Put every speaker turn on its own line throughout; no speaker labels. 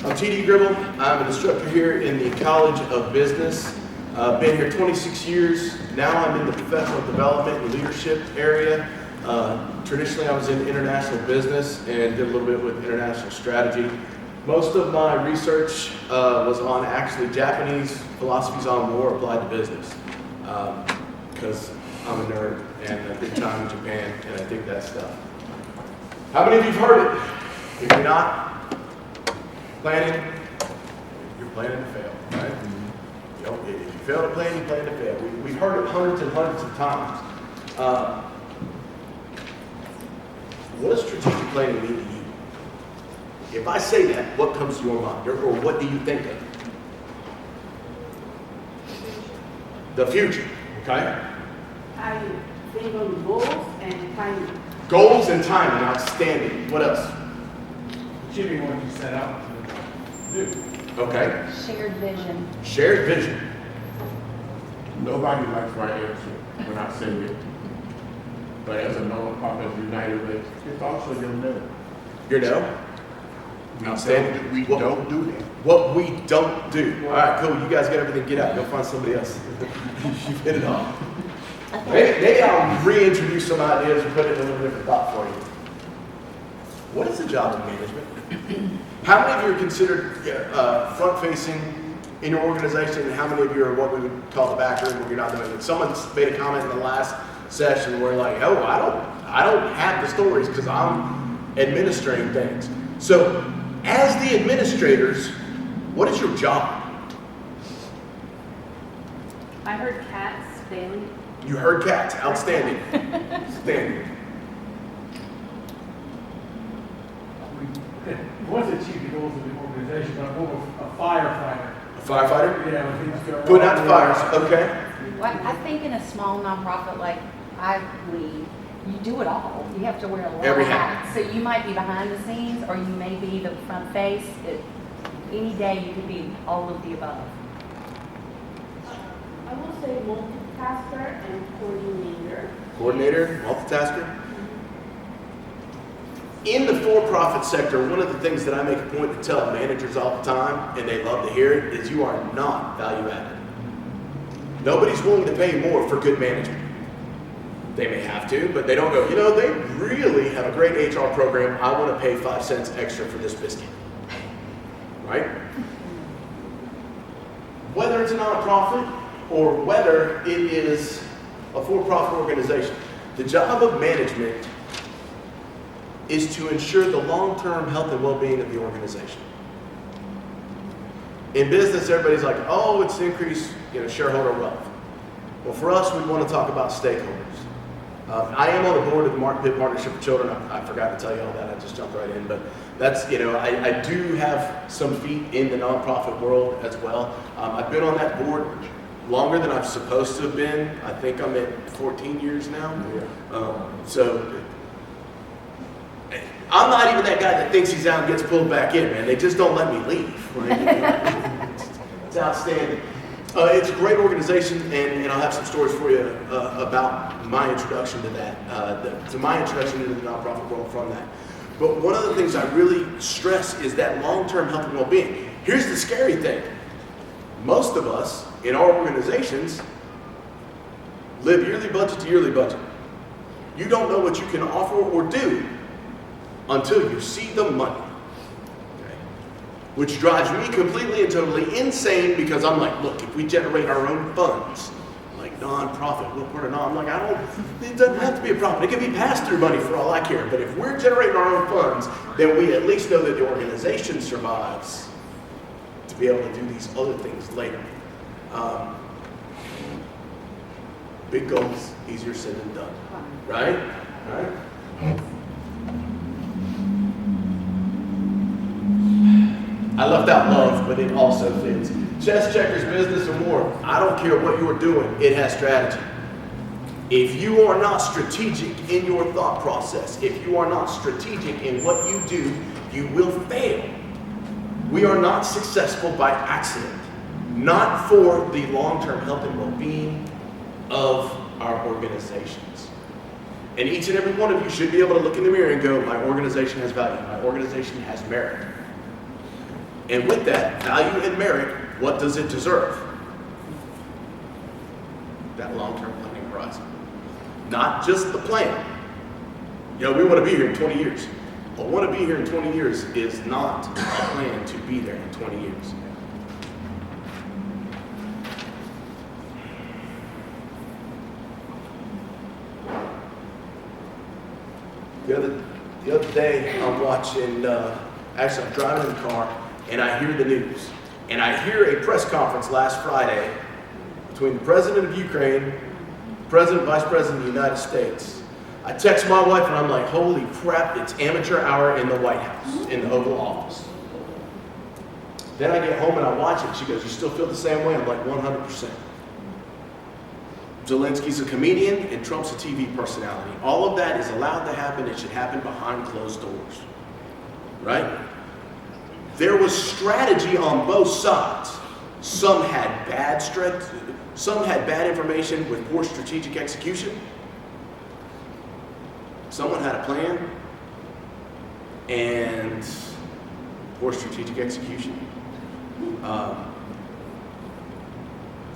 I'm T.D. Gribble. I'm an instructor here in the College of Business. Been here 26 years. Now I'm in the professional development and leadership area. Traditionally I was in international business and did a little bit with international strategy. Most of my research was on actually Japanese philosophies on war applied to business. Because I'm a nerd and I did time in Japan and I dig that stuff. How many of you have heard it? If you're not planning, you're planning to fail, right? You know, if you fail to plan, you plan to fail. We've heard it hundreds and hundreds of times. What does strategic planning mean to you? If I say that, what comes to your mind? Or what do you think of? The future, okay?
I think on goals and timing.
Goals and timing, outstanding. What else?
Achieving what you set out to do.
Okay.
Shared vision.
Shared vision.
Nobody likes my answer when I say it. But as a nonprofit United Way, it's also your no.
Your no? Outstanding.
We don't do that.
What we don't do. All right, cool. You guys got everything. Get out. Go find somebody else. You've hit it off. Maybe I'll reintroduce some ideas and put it in a little different thought for you. What is the job of management? How many of you are considered front-facing in your organization, and how many of you are what we would call the back room when you're not doing it? Someone's made a comment in the last session where like, oh, I don't have the stories because I'm administrating things. So, as the administrators, what is your job?
I heard cats daily.
You heard cats. Outstanding. Outstanding.
Once achieve the goals of the organization, but I'm more of a firefighter.
A firefighter?
Yeah, when things go
Putting out the
wrong.
fires. Okay.
Well, I think in a small nonprofit like I lead, you do it all. You have to wear a lot
Every
of
hat.
hats. So you might be behind the scenes, or you may be the front face. Any day you could be all of the above.
I will say multitasker and coordinator.
Coordinator, multitasker. In the for-profit sector, one of the things that I make a point to tell managers all the time, and they love to hear it, is you are not value-added. Nobody's willing to pay more for good management. They may have to, but they don't go, you know, they really have a great HR program. I want to pay 5 cents extra for this biscuit. Right? Whether it's a nonprofit or whether it is a for-profit organization, the job of management is to ensure the long-term health and well-being of the organization. In business, everybody's like, oh, it's to increase, shareholder wealth. Well, for us, we want to talk about stakeholders. I am on the board of the Mark Pitt Partnership for Children. I forgot to tell you all that. I just jumped right in. But that's, I do have some feet in the nonprofit world as well. I've been on that board longer than I'm supposed to have been. I think I'm at 14 years now. So I'm not even that guy that thinks he's out and gets pulled back in, man. They just don't let me leave. Right? It's outstanding. It's a great organization, and I'll have some stories for you about my introduction to that, to my introduction into the nonprofit world from that. But one of the things I really stress is that long-term health and well-being. Here's the scary thing. Most of us in our organizations live yearly budget to yearly budget. You don't know what you can offer or do until you see the money. Which drives me completely and totally insane because I'm like, look, if we generate our own funds, like nonprofit, look, we're a non, I'm like, it doesn't have to be a profit. It can be pass-through money for all I care. But if we're generating our own funds, then we at least know that the organization survives to be able to do these other things later. Big goals, easier said than done, right? Right? I left out love, but it also fits. Chess, checkers, business, or more. I don't care what you're doing, it has strategy. If you are not strategic in your thought process, if you are not strategic in what you do, you will fail. We are not successful by accident, not for the long-term health and well-being of our organizations. And each and every one of you should be able to look in the mirror and go, my organization has value, my organization has merit. And with that value and merit, what does it deserve? That long-term planning horizon. Not just the plan. You know, we want to be here in 20 years. But want to be here in 20 years is not a plan to be there in 20 years. The other day, I'm watching, actually I'm driving in the car, and I hear the news. And I hear a press conference last Friday between the President of Ukraine, President, Vice President of the United States. I text my wife and I'm like, holy crap, it's amateur hour in the White House, in the Oval Office. Then I get home and I watch it. She goes, you still feel the same way? I'm like, 100%. Zelensky's a comedian and Trump's a TV personality. All of that is allowed to happen. It should happen behind closed doors, right? There was strategy on both sides. Some had bad information with poor strategic execution. Someone had a plan and poor strategic execution. But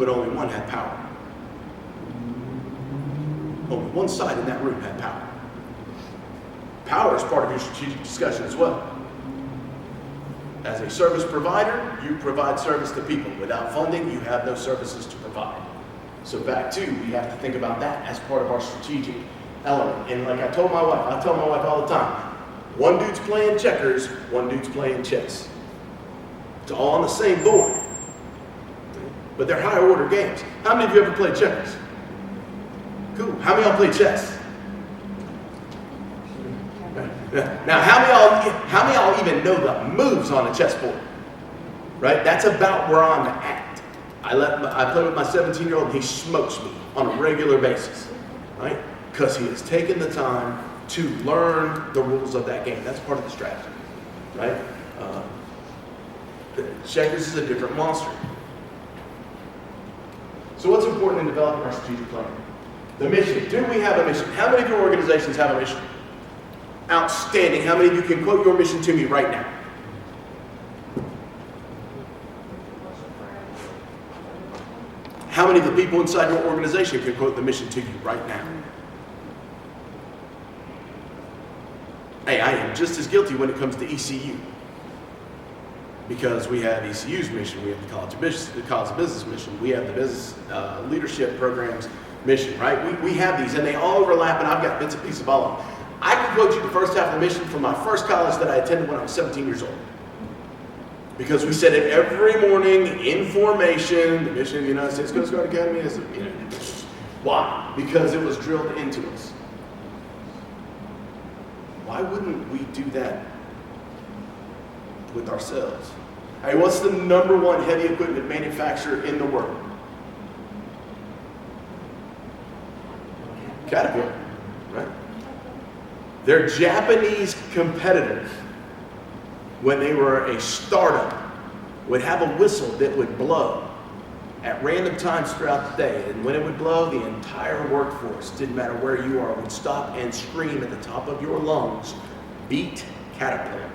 only one had power. Only one side in that room had power. Power is part of your strategic discussion as well. As a service provider, you provide service to people. Without funding, you have no services to provide. So back to, we have to think about that as part of our strategic element. And like I tell my wife all the time, one dude's playing checkers, one dude's playing chess. It's all on the same board, but they're higher order games. How many of you ever played checkers? Cool. How many of y'all play chess? Now, how many of y'all even know the moves on a chessboard? Right? That's about where I'm at. I play with my 17-year-old and he smokes me on a regular basis, right? Because he has taken the time to learn the rules of that game. That's part of the strategy, right? Checkers is a different monster. So what's important in developing our strategic plan? The mission. Do we have a mission? How many of your organizations have a mission? Outstanding. How many of you can quote your mission to me right now? How many of the people inside your organization can quote the mission to you right now? Hey, I am just as guilty when it comes to ECU. Because we have ECU's mission, we have the College of Business mission, we have the business leadership programs mission, right? We have these and they all overlap and I've got bits and pieces of all of them. I can quote you the first half of the mission from my first college that I attended when I was 17 years old. Because we said it every morning in formation, the mission of the United States Coast Guard Academy is, why? Because it was drilled into us. Why wouldn't we do that with ourselves? Hey, what's the number one heavy equipment manufacturer in the world? Caterpillar, right? Their Japanese competitors, when they were a startup, would have a whistle that would blow at random times throughout the day. And when it would blow, the entire workforce, didn't matter where you are, would stop and scream at the top of your lungs, beat Caterpillar.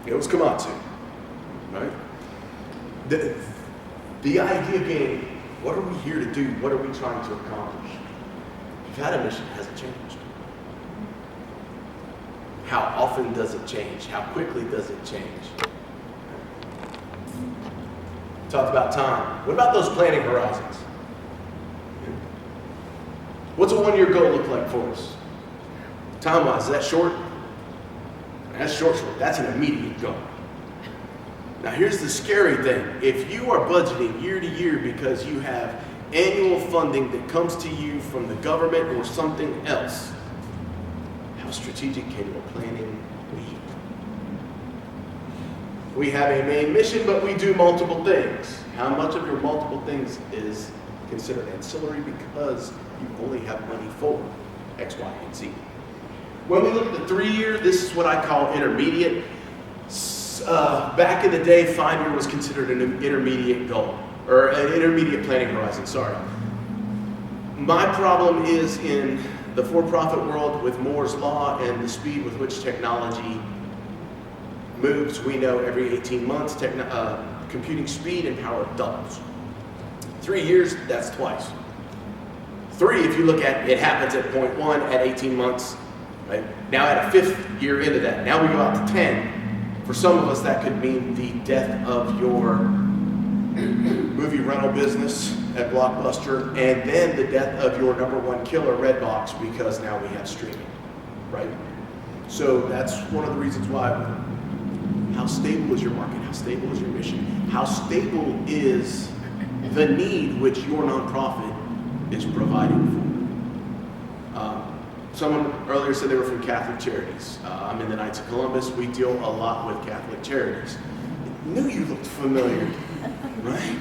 It was Komatsu, right? The idea being, what are we here to do? What are we trying to accomplish? You've had a mission, has it changed? How often does it change? How quickly does it change? Talked about time. What about those planning horizons? What's a one-year goal look like for us? Time-wise, is that short? That's short. That's an immediate goal. Now here's the scary thing. If you are budgeting year to year because you have annual funding that comes to you from the government or something else, how strategic can your planning be? We have a main mission, but we do multiple things. How much of your multiple things is considered ancillary because you only have money for X, Y, and Z? When we look at the 3-year, this is what I call intermediate. Back in the day, 5-year was considered an intermediate goal, or an intermediate planning horizon, sorry. My problem is in the for-profit world, with Moore's Law and the speed with which technology moves, we know every 18 months computing speed and power doubles. 3 years, that's twice. 3, if you look at it, happens at 0.1 at 18 months. Right? Now at a 5th year into that, now we go out to 10. For some of us, that could mean the death of your movie rental business at Blockbuster, and then the death of your #1 killer, Redbox, because now we have streaming, right? So that's one of the reasons why. How stable is your market? How stable is your mission? How stable is the need which your nonprofit is providing for? Someone earlier said they were from Catholic Charities. I'm in the Knights of Columbus. We deal a lot with Catholic Charities. I knew you looked familiar, right?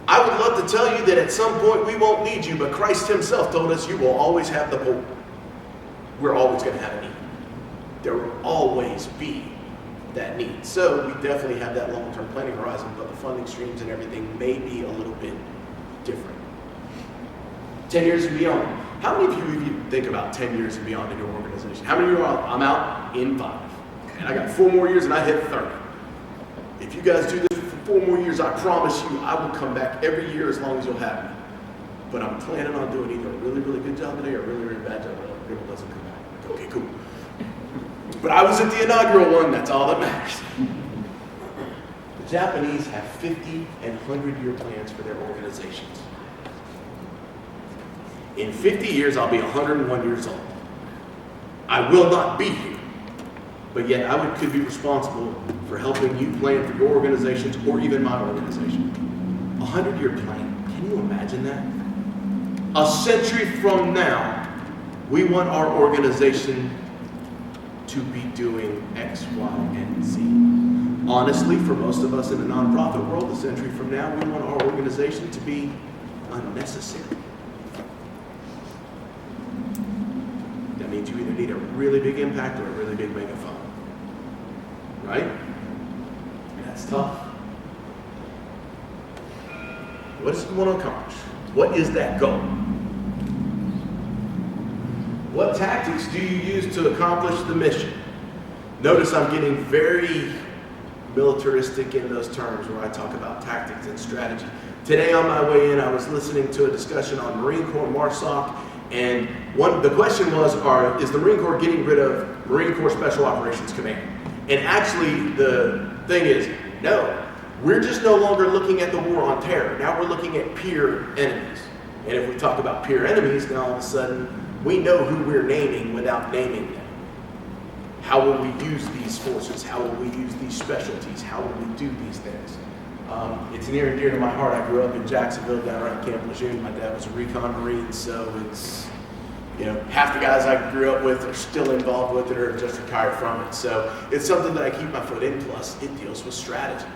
I would love to tell you that at some point we won't need you, but Christ himself told us you will always have the poor. We're always going to have a need. There will always be that need. So we definitely have that long-term planning horizon, but the funding streams and everything may be a little bit different. 10 years and beyond. How many of you even think about 10 years and beyond in your organization? How many of you are, I'm out in 5, and I got 4 more years and I hit 30. If you guys do this for 4 more years, I promise you I will come back every year as long as you'll have me. But I'm planning on doing either a really, really good job today or a really, really bad job today. It doesn't come back. Okay, cool. But I was at the inaugural one, that's all that matters. The Japanese have 50 and 100-year plans for their organizations. In 50 years, I'll be 101 years old. I will not be here, but yet I could be responsible for helping you plan for your organizations or even my organization. 100-year plan, can you imagine that? A century from now, we want our organization to be doing X, Y, and Z. Honestly, for most of us in the nonprofit world, a century from now, we want our organization to be unnecessary. That means you either need a really big impact or a really big megaphone. Right? That's tough. What does you want to accomplish? What is that goal? What tactics do you use to accomplish the mission? Notice I'm getting very militaristic in those terms where I talk about tactics and strategy. Today on my way in, I was listening to a discussion on Marine Corps MARSOC, and the question was, is the Marine Corps getting rid of Marine Corps Special Operations Command? And actually, the thing is, no. We're just no longer looking at the war on terror. Now we're looking at peer enemies. And if we talk about peer enemies, now all of a sudden, we know who we're naming without naming them. How will we use these forces? How will we use these specialties? How will we do these things? It's near and dear to my heart. I grew up in Jacksonville down around Camp Lejeune. My dad was a recon Marine, so it's, half the guys I grew up with are still involved with it or just retired from it. So it's something that I keep my foot in, plus it deals with strategy.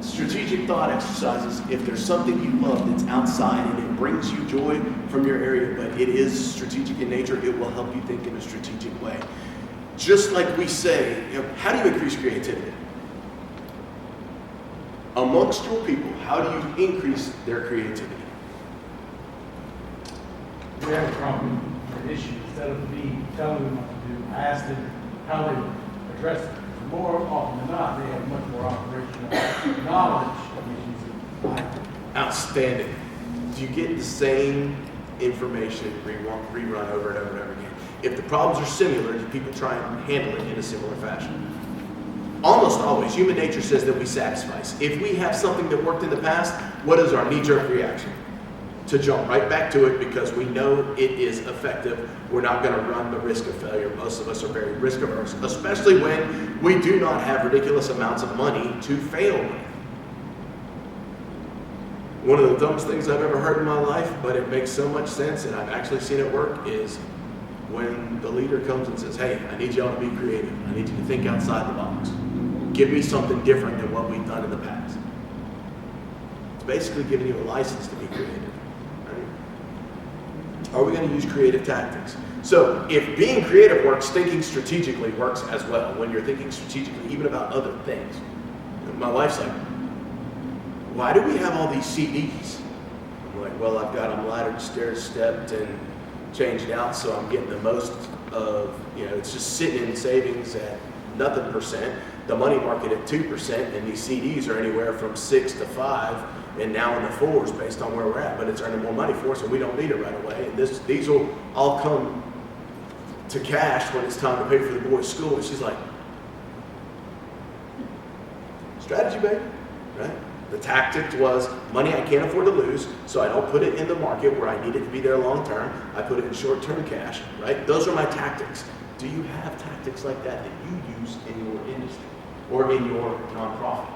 Strategic thought exercises, if there's something you love that's outside and it brings you joy from your area, but it is strategic in nature, it will help you think in a strategic way. Just like we say, how do you increase creativity? Amongst your people, how do you increase their creativity?
We have a problem, an issue, instead of me telling them what to do, I ask them how they address it. More often than not, they have much more operational knowledge of issues than I do.
Outstanding. Do you get the same information rerun over and over and over again? If the problems are similar, do people try and handle it in a similar fashion? Almost always, human nature says that we sacrifice. If we have something that worked in the past, what is our knee-jerk reaction? To jump right back to it because we know it is effective. We're not going to run the risk of failure. Most of us are very risk averse, especially when we do not have ridiculous amounts of money to fail with. One of the dumbest things I've ever heard in my life, but it makes so much sense and I've actually seen it work, is when the leader comes and says, hey, I need y'all to be creative. I need you to think outside the box. Give me something different than what we've done in the past. It's basically giving you a license to be creative. Are we going to use creative tactics? So if being creative works, thinking strategically works as well. When you're thinking strategically, even about other things. My wife's like, why do we have all these CDs? I'm like, well, I've got them laddered, stair-stepped, and changed out, so I'm getting the most of, it's just sitting in savings at nothing percent, the money market at 2%, and these CDs are anywhere from 6 to 5, and now in the 4s based on where we're at, but it's earning more money for us, and we don't need it right away. And these will all come to cash when it's time to pay for the boys' school. And she's like, strategy, baby, right? The tactic was money I can't afford to lose, so I don't put it in the market where I need it to be there long term. I put it in short-term cash, right? Those are my tactics. Do you have tactics like that you use in your industry or in your nonprofit?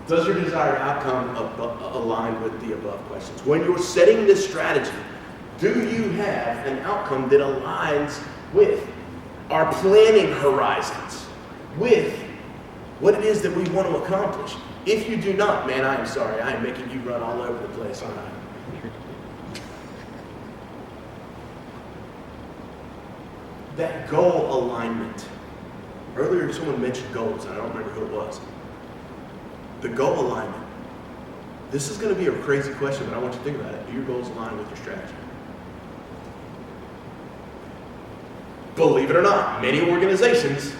Does your desired outcome align with the above questions? When you're setting this strategy, do you have an outcome that aligns with our planning horizons, with what it is that we want to accomplish? If you do not, man, I am sorry. I am making you run all over the place, aren't I? That goal alignment. Earlier, someone mentioned goals, and I don't remember who it was. The goal alignment. This is going to be a crazy question, but I want you to think about it. Do your goals align with your strategy? Believe it or not, many organizations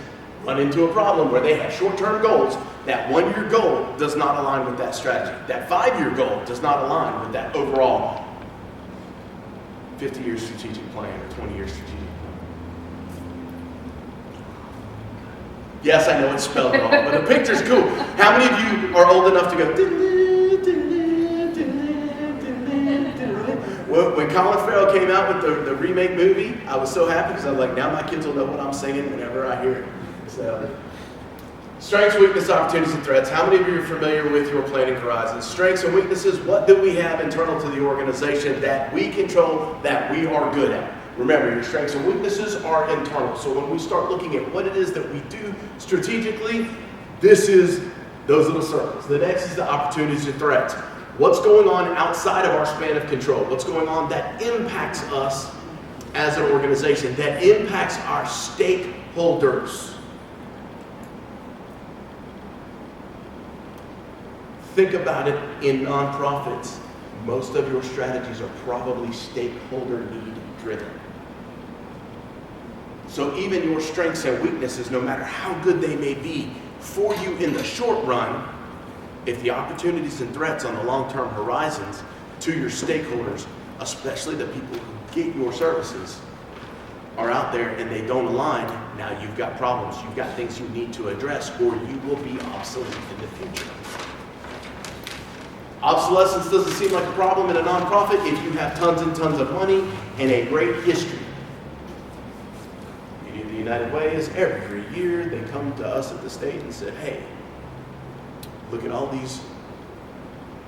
run into a problem where they have short-term goals. That 1-year goal does not align with that strategy. That 5-year goal does not align with that overall 50-year strategic plan or 20-year strategic plan. Yes, I know it's spelled wrong, but the picture's cool. How many of you are old enough to go? When Colin Farrell came out with the remake movie, I was so happy because I was like, now my kids will know what I'm singing whenever I hear it. So, strengths, weaknesses, opportunities, and threats. How many of you are familiar with your planning horizons? Strengths and weaknesses, what do we have internal to the organization that we control, that we are good at? Remember, your strengths and weaknesses are internal. So when we start looking at what it is that we do strategically, this is those little circles. The next is the opportunities and threats. What's going on outside of our span of control? What's going on that impacts us as an organization, that impacts our stakeholders? Think about it in nonprofits. Most of your strategies are probably stakeholder need driven. So even your strengths and weaknesses, no matter how good they may be for you in the short run, if the opportunities and threats on the long-term horizons to your stakeholders, especially the people who get your services, are out there and they don't align, now you've got problems. You've got things you need to address, or you will be obsolete in the future. Obsolescence doesn't seem like a problem in a nonprofit if you have tons and tons of money and a great history. The United Way is every year they come to us at the state and said, hey, look at all these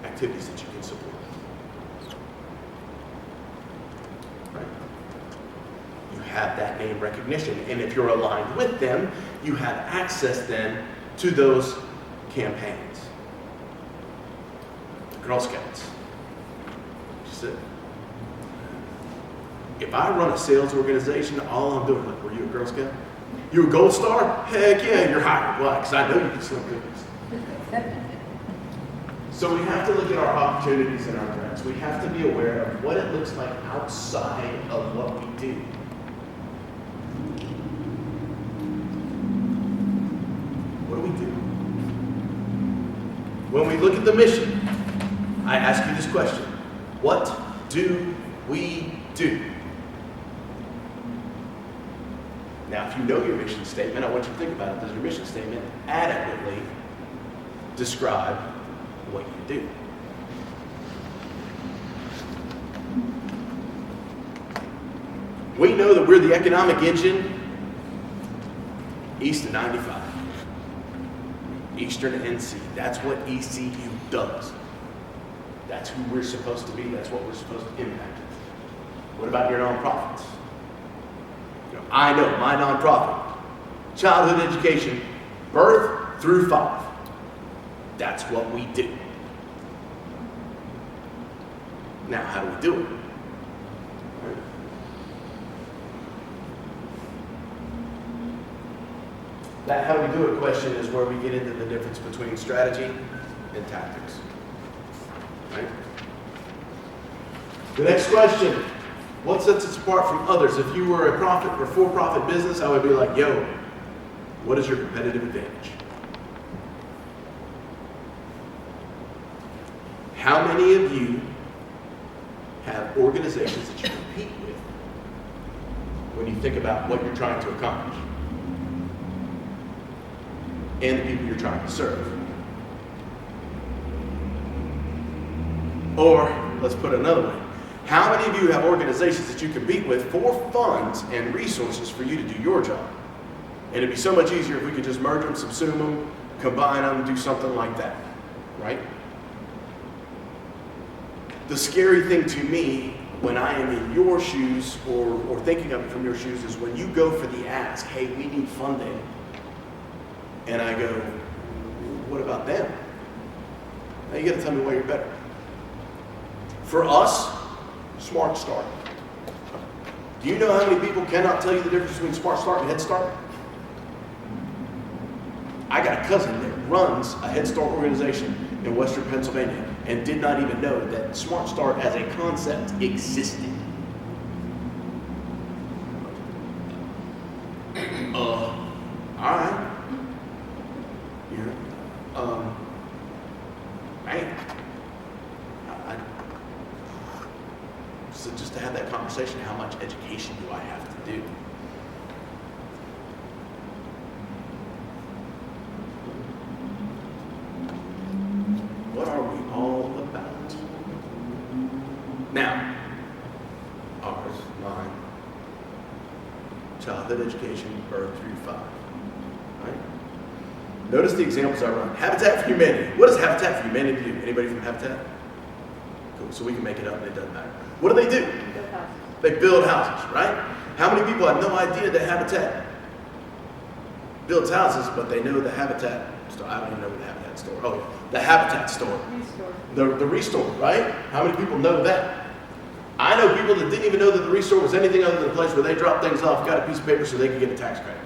activities that you can support. Right? You have that name recognition, and if you're aligned with them, you have access then to those campaigns. Girl Scouts. She said, if I run a sales organization, all I'm doing, like, were you a Girl Scout? You a Gold Star? Heck yeah, you're hired. Why? Because I know you can sling cookies. So we have to look at our opportunities and our threats. We have to be aware of what it looks like outside of what we do. What do we do? When we look at the mission, I ask you this question: what do we do? Now, if you know your mission statement, I want you to think about it. Does your mission statement adequately describe what you do? We know that we're the economic engine east of 95. Eastern NC. That's what ECU does. That's who we're supposed to be. That's what we're supposed to impact. What about your nonprofits? I know my nonprofit, childhood education, birth through 5. That's what we do. Now, how do we do it? That how do we do it question is where we get into the difference between strategy and tactics. right? The next question, what sets us apart from others? If you were a profit or for-profit business, I would be like, yo, what is your competitive advantage? How many of you have organizations that you compete with when you think about what you're trying to accomplish and the people you're trying to serve? Or, let's put it another way, how many of you have organizations that you compete with for funds and resources for you to do your job? And it'd be so much easier if we could just merge them, subsume them, combine them, do something like that, right? The scary thing to me when I am in your shoes or thinking of it from your shoes is when you go for the ask, hey, we need funding. And I go, what about them? Now you gotta tell me why you're better. For us, Smart Start. Do you know how many people cannot tell you the difference between Smart Start and Head Start? I got a cousin that runs a Head Start organization in Western Pennsylvania and did not even know that Smart Start as a concept existed. All right. So just to have that conversation, how much education do I have to do? What are we all about? Now, ours, mine, childhood education, birth through 5, right? Notice the examples I run. Habitat for Humanity. What does Habitat for Humanity do? Anybody from Habitat? Cool, so we can make it up and it doesn't matter. What do? They build houses, right? How many people have no idea that Habitat builds houses, but they know the Habitat store? I don't even know what the Habitat store. Oh, yeah. The Habitat store. The Restore, right? How many people know that? I know people that didn't even know that the Restore was anything other than a place where they dropped things off, got a piece of paper so they could get a tax credit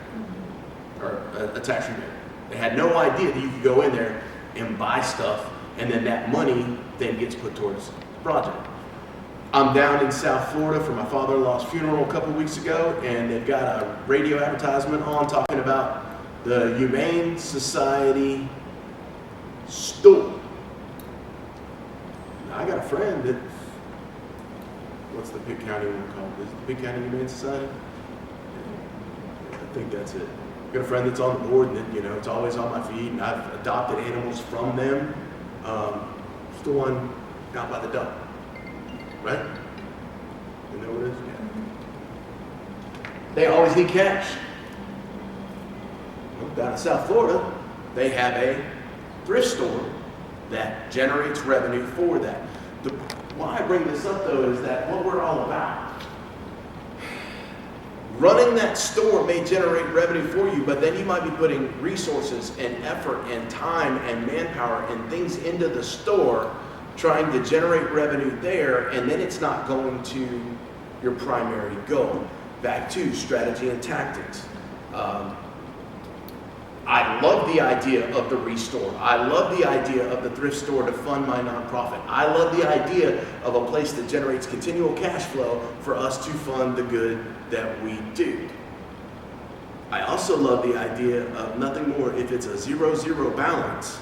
or a tax rebate. They had no idea that you could go in there and buy stuff, and then that money then gets put towards the project. I'm down in South Florida for my father-in-law's funeral a couple weeks ago, and they've got a radio advertisement on talking about the Humane Society store. Now, I got a friend that, what's the Pitt County one called? Is it the Pitt County Humane Society? I think that's it. I've got a friend that's on the board, and that, you know, it's always on my feed, and I've adopted animals from them. It's the one out by the dump, right? You know what it is? Yeah. They always need cash. Well, down in South Florida, they have a thrift store that generates revenue for that. Why I bring this up, though, is that what we're all about. Running that store may generate revenue for you, but then you might be putting resources and effort and time and manpower and things into the store trying to generate revenue there, and then it's not going to your primary goal. Back to strategy and tactics. I love the idea of the Restore. I love the idea of the thrift store to fund my nonprofit. I love the idea of a place that generates continual cash flow for us to fund the good that we do. I also love the idea of nothing more if it's a 0-0 balance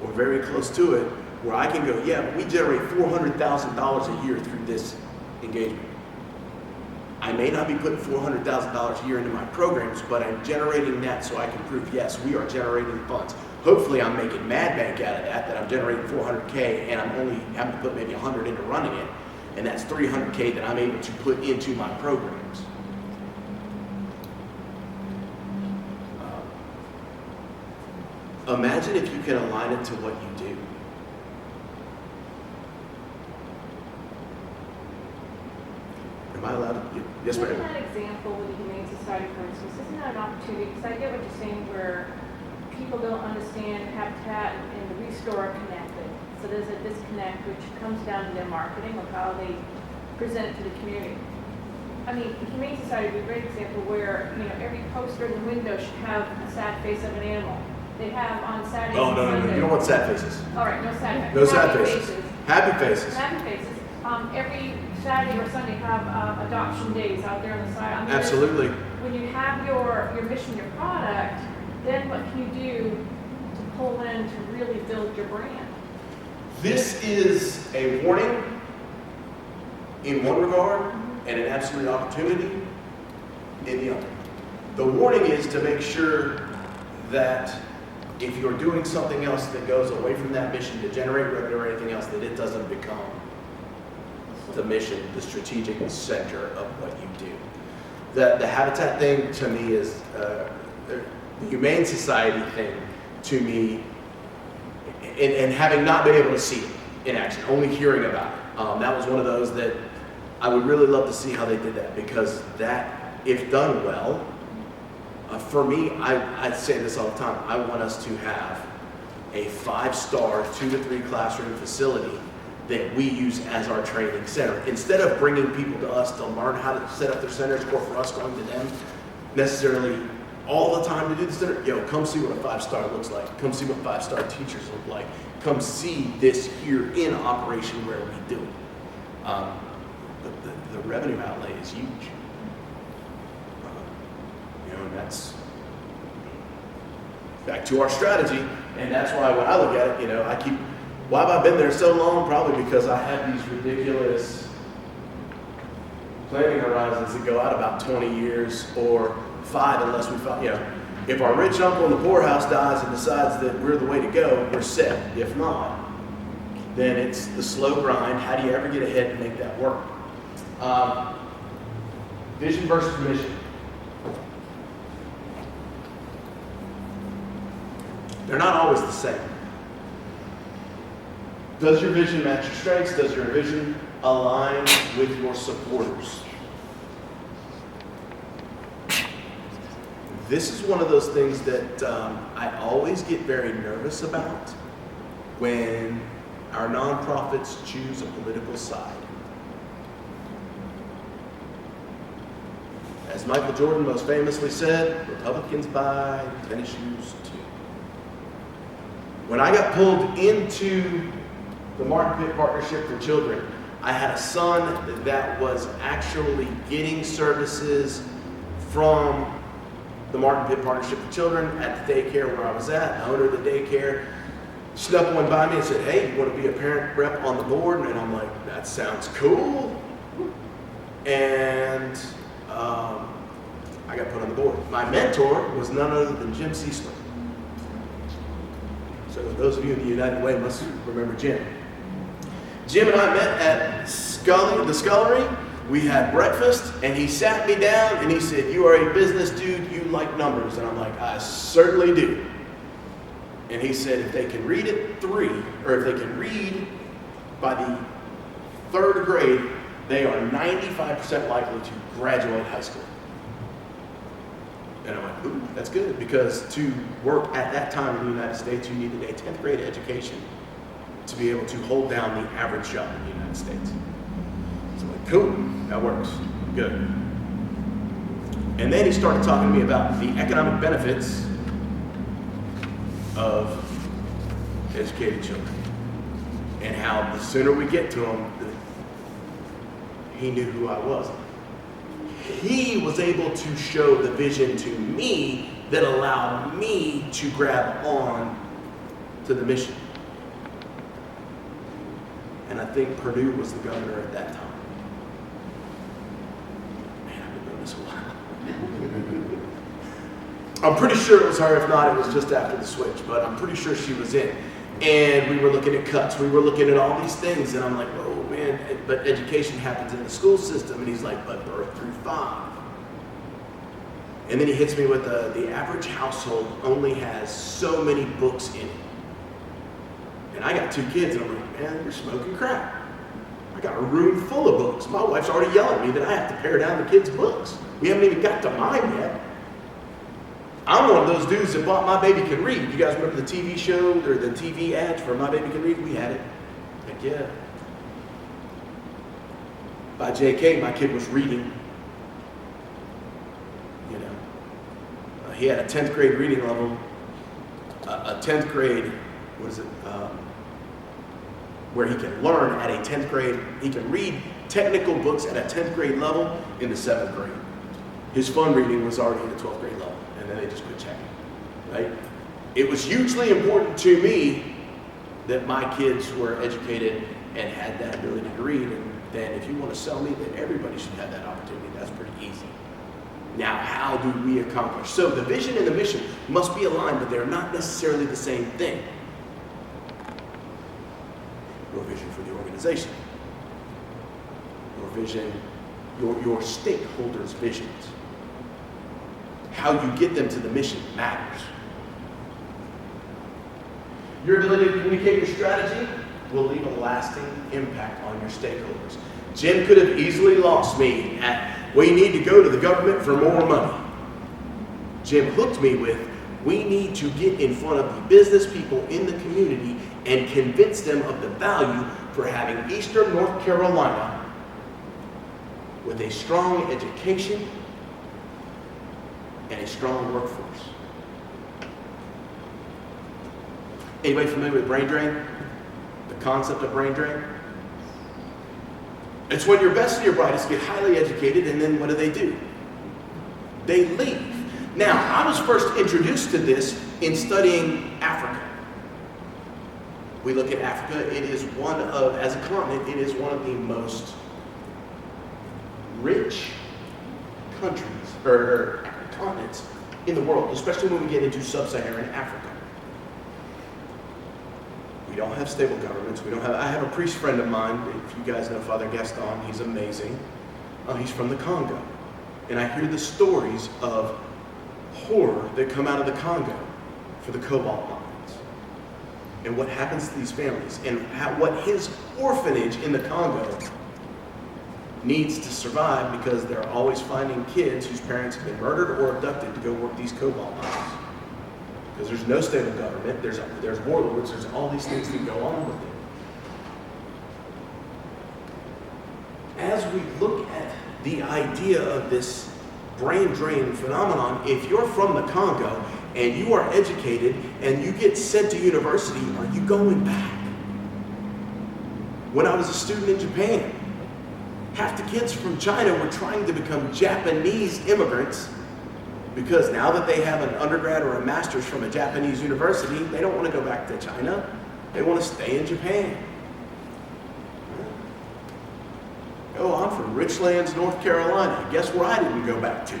or very close to it, where I can go, yeah, we generate $400,000 a year through this engagement. I may not be putting $400,000 a year into my programs, but I'm generating that so I can prove, yes, we are generating funds. Hopefully I'm making mad bank out of that I'm generating $400K and I'm only having to put maybe 100 into running it. And that's $300K that I'm able to put into my programs. Imagine if you can align it to what you do. Am I allowed to? Yes, ma'am.
Isn't that example with the Humane Society, for instance, isn't that an opportunity? Because I get what you're saying, where people don't understand Habitat and the Restore are connected. So there's a disconnect, which comes down to their marketing of how they present it to the community. I mean, the Humane Society would be a great example where, you know, every poster in the window should have a sad face of an animal. They have on Saturdays
Oh,
and
no.
Sundays.
You don't want sad faces.
All right, no sad faces.
No sad
Happy
faces. Happy faces.
Happy Faces. Every Saturday or Sunday have adoption days out there on the side. I mean,
Absolutely.
when you have your mission, your product, then what can you do to pull in to really build your brand?
This is a warning in one regard and an absolute opportunity in the other. The warning is to make sure that if you're doing something else that goes away from that mission to generate revenue or anything else, that it doesn't become the mission, the strategic center of what you do. The habitat thing to me is, the Humane Society thing to me, and having not been able to see it in action, only hearing about it, that was one of those that I would really love to see how they did that, because that, if done well, for me, I say this all the time, I want us to have a 5-star, 2 to 3 classroom facility that we use as our training center. Instead of bringing people to us to learn how to set up their centers, or for us going to them necessarily all the time to do the center, come see what a 5-star looks like. Come see what 5-star teachers look like. Come see this here in operation where we do it. But the revenue outlay is huge. And that's back to our strategy, and that's why when I look at it, why have I been there so long? Probably because I have these ridiculous planning horizons that go out about 20 years or 5 unless we find, if our rich uncle in the poorhouse dies and decides that we're the way to go, we're set. If not, then it's the slow grind. How do you ever get ahead and make that work? Vision versus mission. They're not always the same. Does your vision match your strengths? Does your vision align with your supporters? This is one of those things that I always get very nervous about when our nonprofits choose a political side. As Michael Jordan most famously said, Republicans buy tennis shoes too. When I got pulled into the Martin Pitt Partnership for Children, I had a son that was actually getting services from the Martin Pitt Partnership for Children at the daycare where I was at. The owner of the daycare snuck one by me and said, "Hey, you want to be a parent rep on the board?" And I'm like, "That sounds cool." And I got put on the board. My mentor was none other than Jim Cecily. So those of you in the United Way must remember Jim. Jim and I met at the Scullery. We had breakfast, and he sat me down, and he said, "You are a business dude, you like numbers." And I'm like, "I certainly do." And he said, if they can read at 3, or if they can read by the 3rd grade, they are 95% likely to graduate high school. And I'm like, ooh, that's good, because to work at that time in the United States, you needed a 10th grade education to be able to hold down the average job in the United States. So I'm like, cool, that works, good. And then he started talking to me about the economic benefits of educated children, and how the sooner we get to them, he knew who I was. He was able to show the vision to me that allowed me to grab on to the mission. And I think Purdue was the governor at that time. Man, I've been doing this a while. I'm pretty sure it was her. If not, it was just after the switch, but I'm pretty sure she was in. And we were looking at cuts. We were looking at all these things, and I'm like, oh man, but education happens in the school system. And he's like, but birth through 5. And then he hits me with the average household only has so many books in it. And I got 2 kids, and I'm like, man, you're smoking crack. I got a room full of books. My wife's already yelling at me that I have to pare down the kids' books. We haven't even got to mine yet. I'm one of those dudes that bought My Baby Can Read. You guys remember the TV show or the TV ads for My Baby Can Read? We had it. Heck yeah. By J.K., my kid was reading. You know, he had a 10th grade reading level. A 10th grade, what is it? where he can learn at a 10th grade. He can read technical books at a 10th grade level in the 7th grade. His fun reading was already at the 12th grade level, and then they just quit checking, right? It was hugely important to me that my kids were educated and had that ability to read, and then if you want to sell me, then everybody should have that opportunity. That's pretty easy. Now, how do we accomplish? So the vision and the mission must be aligned, but they're not necessarily the same thing. Your vision for the organization, your vision, your stakeholders' visions, how you get them to the mission matters. Your ability to communicate your strategy will leave a lasting impact on your stakeholders. Jim could have easily lost me at, we need to go to the government for more money. Jim hooked me with, we need to get in front of the business people in the community and convince them of the value for having Eastern North Carolina with a strong education and a strong workforce. Anybody familiar with brain drain? The concept of brain drain? It's when your best and your brightest get highly educated, and then what do? They leave. Now, I was first introduced to this in studying Africa. We look at Africa, it is one of, as a continent, it is one of the most rich countries, or continents in the world, especially when we get into sub-Saharan Africa. We don't have stable governments. I have a priest friend of mine, if you guys know Father Gaston, he's amazing. He's from the Congo. And I hear the stories of horror that come out of the Congo for the cobalt mines. And what happens to these families, and what his orphanage in the Congo needs to survive, because they're always finding kids whose parents have been murdered or abducted to go work these cobalt mines. Because there's no stable government, there's warlords, there's all these things that go on with it. As we look at the idea of this brain drain phenomenon, if you're from the Congo and you are educated and you get sent to university, are you going back? When I was a student in Japan, half the kids from China were trying to become Japanese immigrants, because now that they have an undergrad or a master's from a Japanese university, they don't want to go back to China. They want to stay in Japan. Oh, I'm from Richlands, North Carolina. Guess where I didn't go back to?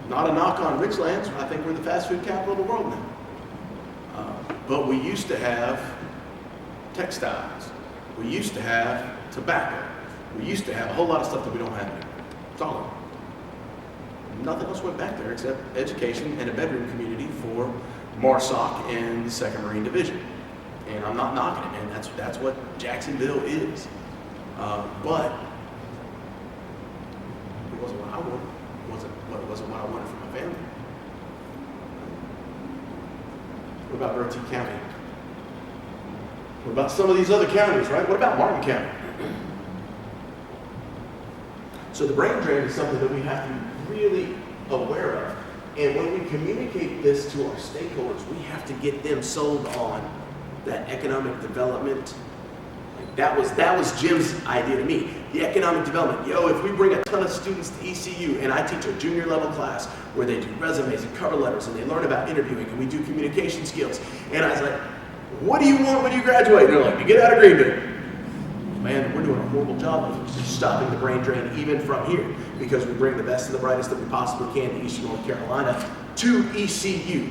Not a knock on Richlands. I think we're the fast food capital of the world now. But we used to have textiles. We used to have tobacco. We used to have a whole lot of stuff that we don't have anymore. It's all over. Nothing else went back there except education and a bedroom community for MARSOC and the 2nd Marine Division. And I'm not knocking it, man. That's what Jacksonville is. But it wasn't what I wanted. It wasn't what I wanted for my family. What about Bertie County? What about some of these other counties, right? What about Martin County? So the brain drain is something that we have to be really aware of. And when we communicate this to our stakeholders, we have to get them sold on that economic development. That was Jim's idea to me. The economic development. If we bring a ton of students to ECU and I teach a junior level class where they do resumes and cover letters and they learn about interviewing and we do communication skills. And I was like, what do you want when you graduate? And they're like, to get out of Greenville. Man, we're doing a horrible job of stopping the brain drain even from here, because we bring the best and the brightest that we possibly can to Eastern North Carolina to ECU.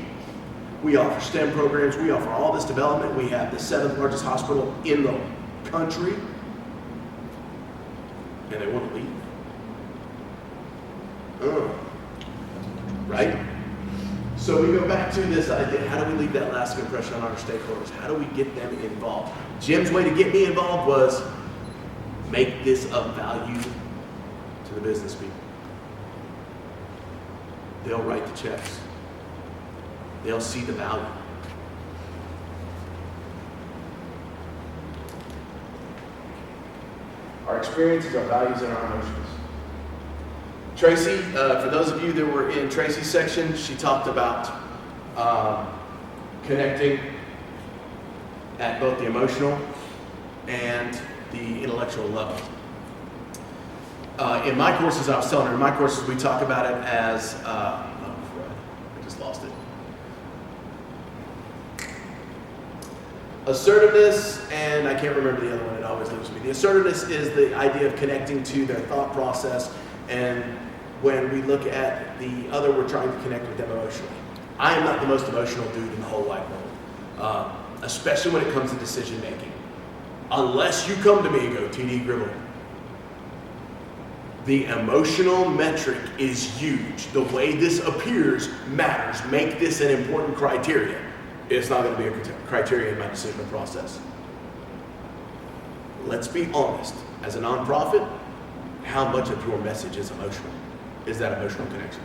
We offer STEM programs, we offer all this development. We have the 7th largest hospital in the country, and they want to leave. Right? So we go back to this idea, how do we leave that lasting impression on our stakeholders? How do we get them involved? Jim's way to get me involved was make this of value to the business people. They'll write the checks. They'll see the value. Our experiences, our values, and our emotions. Tracy, for those of you that were in Tracy's section, she talked about connecting at both the emotional and the intellectual level. In my courses, I was telling her, in my courses, we talk about it as, I just lost it. Assertiveness, and I can't remember the other one, it always leaves me. The assertiveness is the idea of connecting to their thought process, and when we look at the other, we're trying to connect with them emotionally. I am not the most emotional dude in the whole wide world, especially when it comes to decision making. Unless you come to me and go, TD Gribble, the emotional metric is huge. The way this appears matters. Make this an important criteria. It's not going to be a criteria in my decision process. Let's be honest. As a nonprofit, how much of your message is emotional? Is that emotional connection?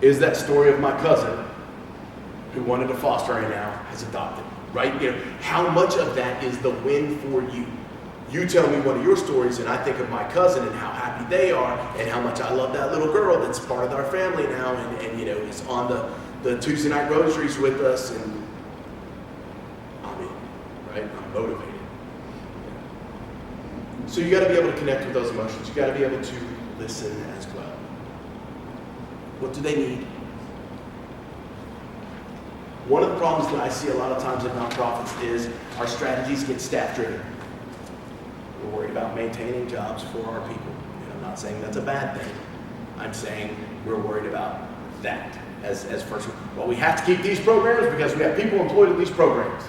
Is that story of my cousin who wanted to foster and now has adopted? Right? You know, how much of that is the win for you? You tell me one of your stories and I think of my cousin and how happy they are and how much I love that little girl that's part of our family now and you know, is on the Tuesday night rosaries with us, and I'm in, right? I'm motivated. So you got to be able to connect with those emotions. You got to be able to listen as well. What do they need? One of the problems that I see a lot of times in nonprofits is our strategies get staff driven. We're worried about maintaining jobs for our people. And I'm not saying that's a bad thing. I'm saying we're worried about that as first. Well, we have to keep these programs because we have people employed in these programs.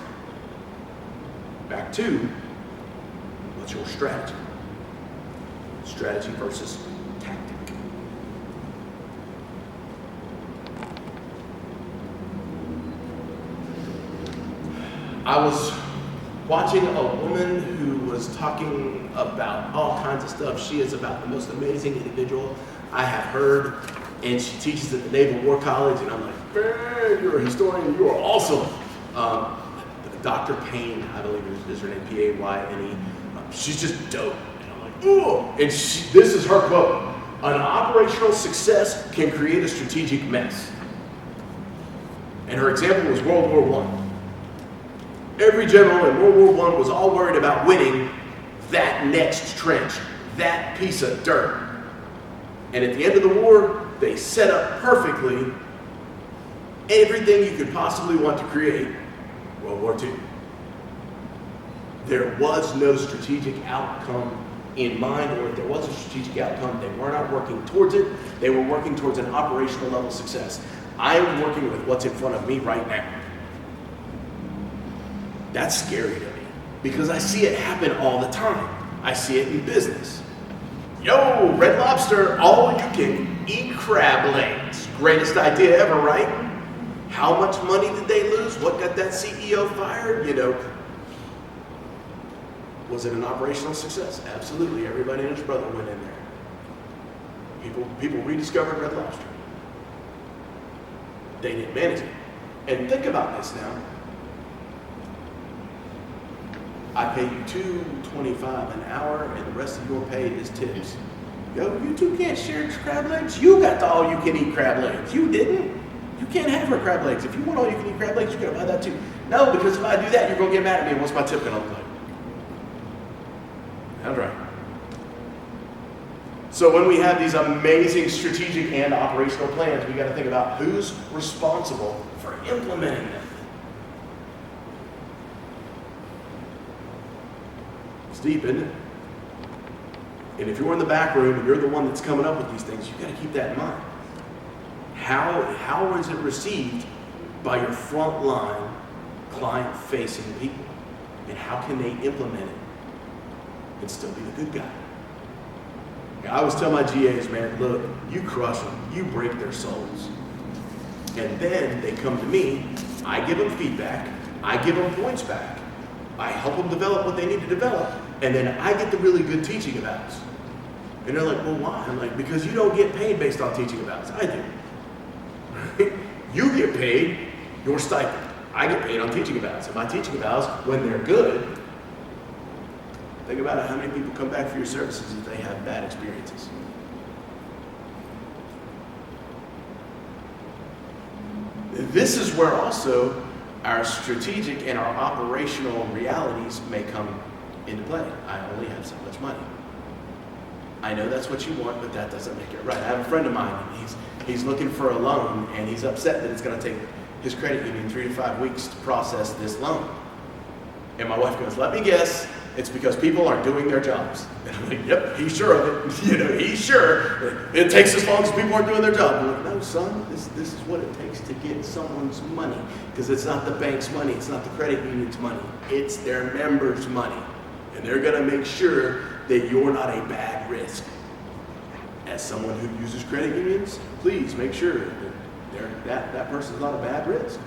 Back to, what's your strategy? Strategy versus tactic. I was watching a woman who was talking about all kinds of stuff. She is about the most amazing individual I have heard, and she teaches at the Naval War College, and I'm like, man, you're a historian, you are awesome. Dr. Payne, I believe is her name, P-A-Y-N-E. She's just dope. And I'm like, ooh. And this is her quote: an operational success can create a strategic mess. And her example was World War I. Every general in World War I was all worried about winning that next trench, that piece of dirt. And at the end of the war, they set up perfectly everything you could possibly want to create World War II. There was no strategic outcome in mind, or if there was a strategic outcome, they were not working towards it. They were working towards an operational level success. I am working with what's in front of me right now. That's scary to me because I see it happen all the time. I see it in business. Yo, Red Lobster, all you can eat crab legs. Greatest idea ever, right? How much money did they lose? What got that CEO fired? You know, was it an operational success? Absolutely. Everybody and his brother went in there. People rediscovered Red Lobster. They didn't manage it. And think about this now. I pay you $2.25 an hour, and the rest of your pay is tips. Yo, you two can't share crab legs. You got the all-you-can-eat crab legs. You didn't. You can't have her crab legs. If you want all-you-can-eat crab legs, you gotta buy that too. No, because if I do that, you're gonna get mad at me. And what's my tip gonna look like? That's right. So when we have these amazing strategic and operational plans, we gotta think about who's responsible for implementing them. Deep, isn't it? And if you're in the back room and you're the one that's coming up with these things, you've got to keep that in mind. How is it received by your frontline client-facing people? And how can they implement it and still be the good guy? I always tell my GAs, man, look, you crush them, you break their souls. And then they come to me, I give them feedback, I give them points back, I help them develop what they need to develop, and then I get the really good teaching abouts. And they're like, well, why? I'm like, because you don't get paid based on teaching abouts. I do. You get paid your stipend. I get paid on teaching abouts. And my teaching abouts, when they're good, think about it, how many people come back for your services if they have bad experiences? This is where also our strategic and our operational realities may come into play. I only have so much money. I know that's what you want, but that doesn't make it right. I have a friend of mine, and he's looking for a loan, and he's upset that it's going to take his credit union 3 to 5 weeks to process this loan. And my wife goes, let me guess, it's because people aren't doing their jobs. And I'm like, yep, he's sure of it. You know, he's sure. It takes as long as people aren't doing their job. I'm like, no, son, this is what it takes to get someone's money. Because it's not the bank's money, it's not the credit union's money, it's their members' money. And they're going to make sure that you're not a bad risk. As someone who uses credit unions, please make sure that that person's not a bad risk,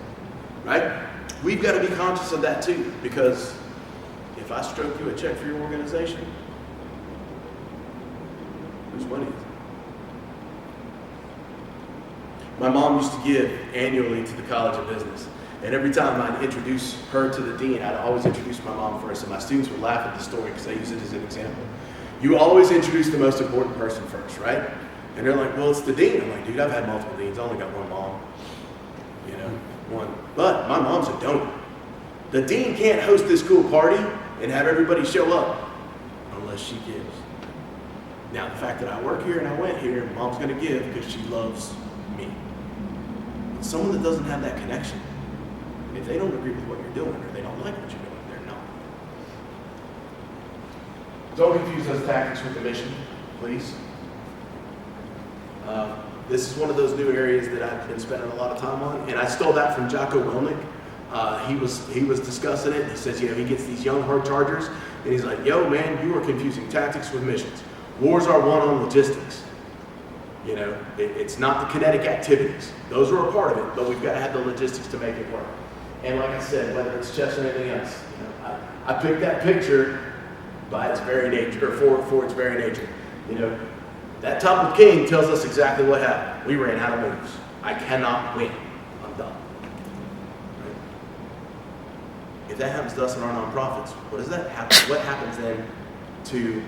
right? We've got to be conscious of that too, because if I stroke you a check for your organization, whose money is it? My mom used to give annually to the College of Business. And every time I'd introduce her to the dean, I'd always introduce my mom first. And my students would laugh at the story because I use it as an example. You always introduce the most important person first, right? And they're like, well, it's the dean. I'm like, dude, I've had multiple deans. I only got one mom. You know, one. But my mom's a donor. The dean can't host this cool party and have everybody show up unless she gives. Now, the fact that I work here and I went here, mom's going to give because she loves me. But someone that doesn't have that connection, if they don't agree with what you're doing or they don't like what you're doing, they're not. Don't confuse those tactics with the mission, please. This is one of those new areas that I've been spending a lot of time on, and I stole that from Jocko Willink. He was discussing it. He says, you know, he gets these young hard chargers, and he's like, yo, man, you are confusing tactics with missions. Wars are won on logistics. You know, it's not the kinetic activities. Those are a part of it, but we've got to have the logistics to make it work. And like I said, whether it's chess or anything else, you know, I picked that picture by its very nature, or for its very nature. You know, that top of king tells us exactly what happened. We ran out of moves. I cannot win. I'm done. Right? If that happens to us in our nonprofits, what does that happen? What happens then to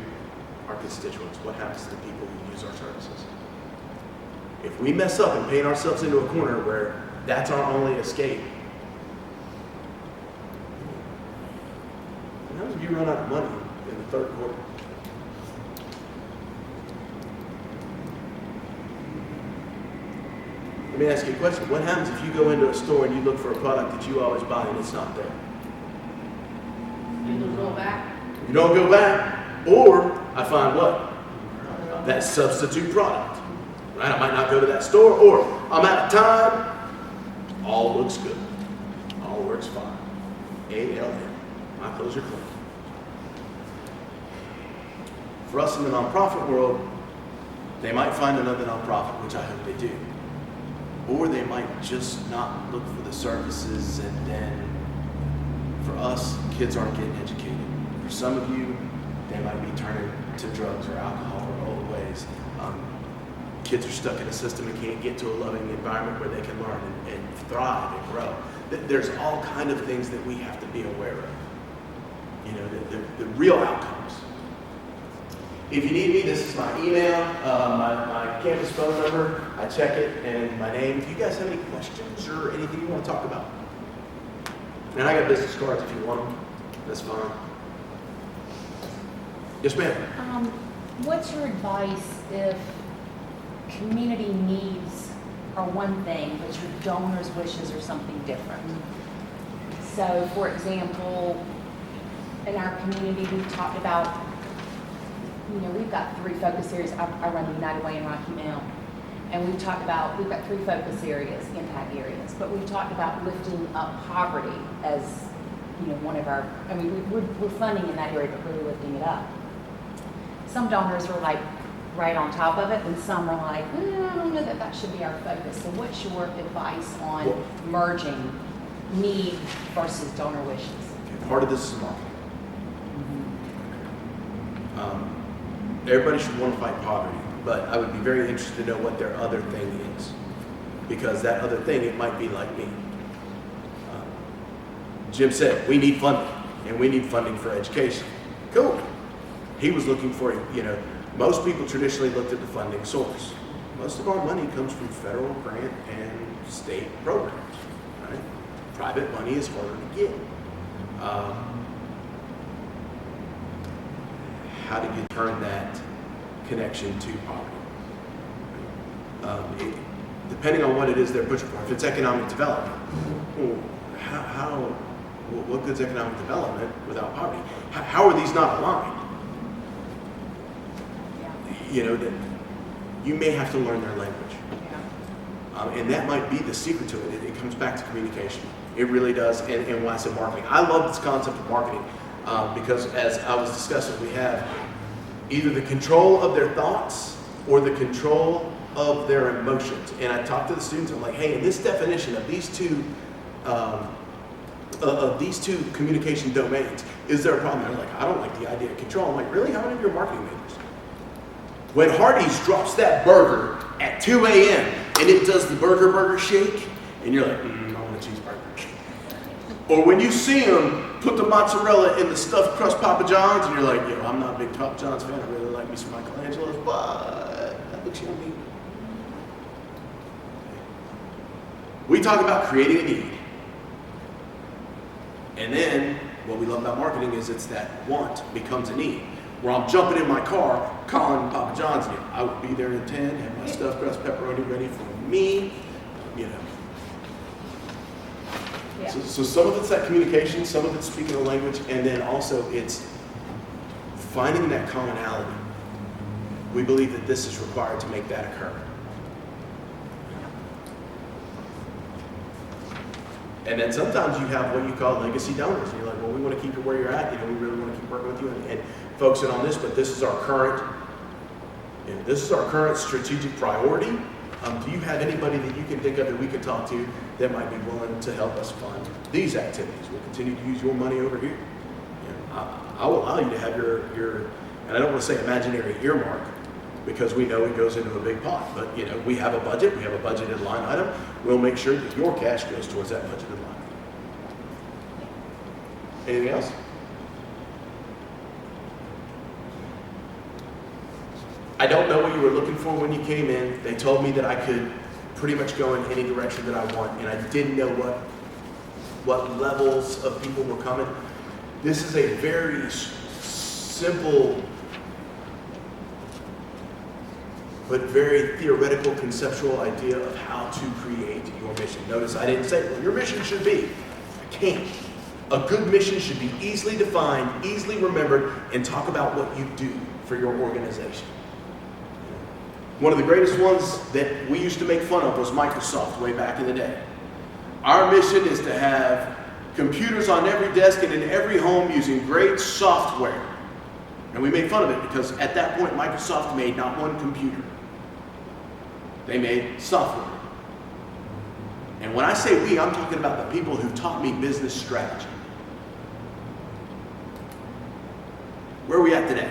our constituents? What happens to the people who use our services? If we mess up and paint ourselves into a corner where that's our only escape, how many of you run out of money in the third quarter? Let me ask you a question. What happens if you go into a store and you look for a product that you always buy and it's not there?
You don't go back.
You don't go back, or I find what? That substitute product. Right? I might not go to that store, or I'm out of time. All looks good. All works fine. ALM. My clothes are clean. For us in the nonprofit world, they might find another nonprofit, which I hope they do. Or they might just not look for the services, and then for us, kids aren't getting educated. For some of you, they might be turning to drugs or alcohol or old ways. Kids are stuck in a system and can't get to a loving environment where they can learn and thrive and grow. There's all kind of things that we have to be aware of. You know, the real outcomes. If you need me, this is my email, my campus phone number. I check it, and my name. If you guys have any questions or anything you want to talk about. And I got business cards if you want them. That's fine. Yes, ma'am.
What's your advice if community needs are one thing, but your donors' wishes are something different? So, for example, in our community, we've talked about, you know, we've got 3 focus areas. I run the United Way in Rocky Mount. And we've talked about, we've got 3 focus areas, impact areas, but we've talked about lifting up poverty as, you know, one of our, I mean, we're funding in that area, but really lifting it up. Some donors are like right on top of it, and some are like, I don't know that should be our focus. So what's your advice on merging need versus donor wishes?
Okay, part of this is marketing. Everybody should want to fight poverty, but I would be very interested to know what their other thing is, because that other thing, it might be like me. Jim said, we need funding, and we need funding for education. Cool. He was looking for, you know, most people traditionally looked at the funding source. Most of our money comes from federal grant and state programs, right? Private money is harder to get. How do you turn that connection to poverty? Depending on what it is they're pushing for. If it's economic development, well, what good's economic development without poverty? How are these not aligned? You know, that you may have to learn their language. And that might be the secret to it. It comes back to communication. It really does. And why I said marketing. I love this concept of marketing because as I was discussing, we have either the control of their thoughts or the control of their emotions. And I talk to the students, I'm like, hey, in this definition of these two communication domains, is there a problem? They're like, I don't like the idea of control. I'm like, really? How many of your marketing majors? When Hardee's drops that burger at 2 a.m. and it does the burger shake, and you're like, I want a cheeseburger. Or when you see them put the mozzarella in the stuffed crust Papa John's, and you're like, yo, I'm not a big Papa John's fan. I really like me some Michelangelo's, but that looks yummy. We talk about creating a need. And then what we love about marketing is it's that want becomes a need. Where I'm jumping in my car, calling Papa John's, and I would be there in 10, have my stuffed crust pepperoni ready for me, you know.
Yeah.
So some of it's that communication, some of it's speaking the language, and then also it's finding that commonality. We believe that this is required to make that occur. And then sometimes you have what you call legacy donors, and you're like, well, we want to keep you where you're at. You know, we really want to keep working with you and focusing on this. But this is our current, strategic priority. Do you have anybody that you can think of that we can talk to that might be willing to help us fund these activities? We'll continue to use your money over here. You know, I will allow you to have your, and I don't want to say imaginary earmark, because we know it goes into a big pot. But you know, we have a budget, we have a budgeted line item. We'll make sure that your cash goes towards that budgeted line item. Anything else? I don't know what you were looking for when you came in. They told me that I could pretty much go in any direction that I want, and I didn't know what levels of people were coming. This is a very simple but very theoretical, conceptual idea of how to create your mission. Notice I didn't say, well, your mission should be. I can't. A good mission should be easily defined, easily remembered, and talk about what you do for your organization. One of the greatest ones that we used to make fun of was Microsoft way back in the day. Our mission is to have computers on every desk and in every home using great software. And we made fun of it because at that point, Microsoft made not one computer. They made software. And when I say we, I'm talking about the people who taught me business strategy. Where are we at today?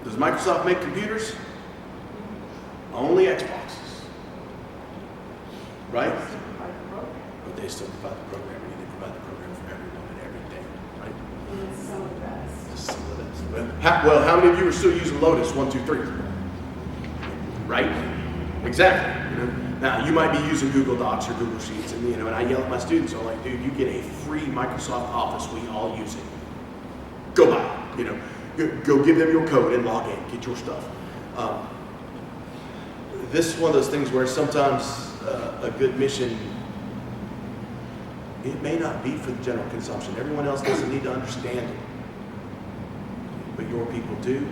Does Microsoft make computers? Only Xboxes. Right? But they still provide the programming, and they provide the program for everyone and everything, right?
And it's some of the best.
Just some of this. Well, how many of you are still using Lotus 1, 2, 3? Right? Exactly. You know? Now, you might be using Google Docs or Google Sheets, and and I yell at my students, I'm like, dude, you get a free Microsoft Office, we all use it. Go buy it, Go give them your code and log in, get your stuff. This is one of those things where sometimes a good mission, it may not be for the general consumption. Everyone else doesn't need to understand it. But your people do,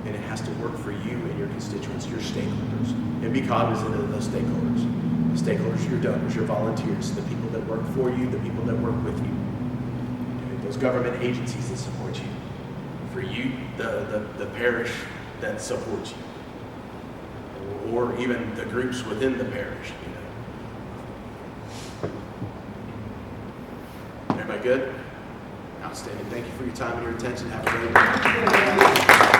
and it has to work for you and your constituents, your stakeholders. And be cognizant of those stakeholders. The stakeholders are your donors, your volunteers, the people that work for you, the people that work with you. Those government agencies that support you. For you, the parish that supports you. Or even the groups within the parish, Everybody good? Outstanding. Thank you for your time and your attention. Have a great day.